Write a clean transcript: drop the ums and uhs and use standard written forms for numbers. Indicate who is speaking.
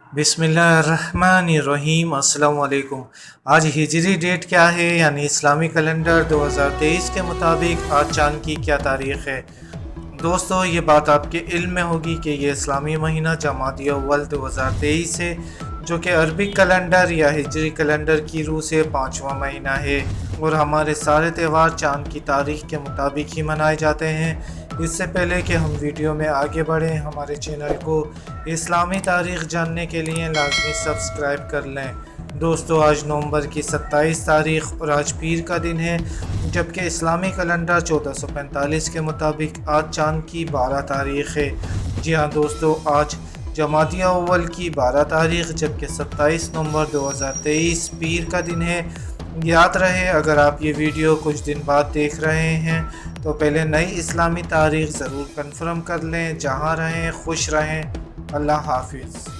Speaker 1: बिस्मिल्लाहिर्रहमानिर्रहीम। अस्सलाम वालेकुम। आज हिजरी डेट क्या है, यानी इस्लामी कैलेंडर 2023 के मुताबिक आज चांद की क्या तारीख़ है। दोस्तों, ये बात आपके इल्म में होगी कि ये इस्लामी महीना जमादी अव्वल 2023 है, जो कि अरबिक कैलेंडर या हिजरी कैलेंडर की रूह से 5वां महीना है और हमारे सारे त्यौहार चांद की तारीख़ के मुताबिक ही मनाए जाते हैं। इससे पहले कि हम वीडियो में आगे बढ़ें, हमारे चैनल को इस्लामी तारीख़ जानने के लिए लाजमी सब्सक्राइब कर लें। दोस्तों, आज नवंबर की 27 तारीख़ और आज पीर का दिन है, जबकि इस्लामी कैलेंडर 1445 के मुताबिक आज चांद की 12 तारीख़ है। जी हाँ दोस्तों, आज जमादी अव्वल की 12 तारीख़ जबकि 27 नवंबर 2023 पीर का दिन है। याद रहे, अगर आप ये वीडियो कुछ दिन बाद देख रहे हैं तो पहले नई इस्लामी तारीख़ ज़रूर कन्फर्म कर लें। जहाँ रहें खुश रहें। अल्लाह हाफिज़।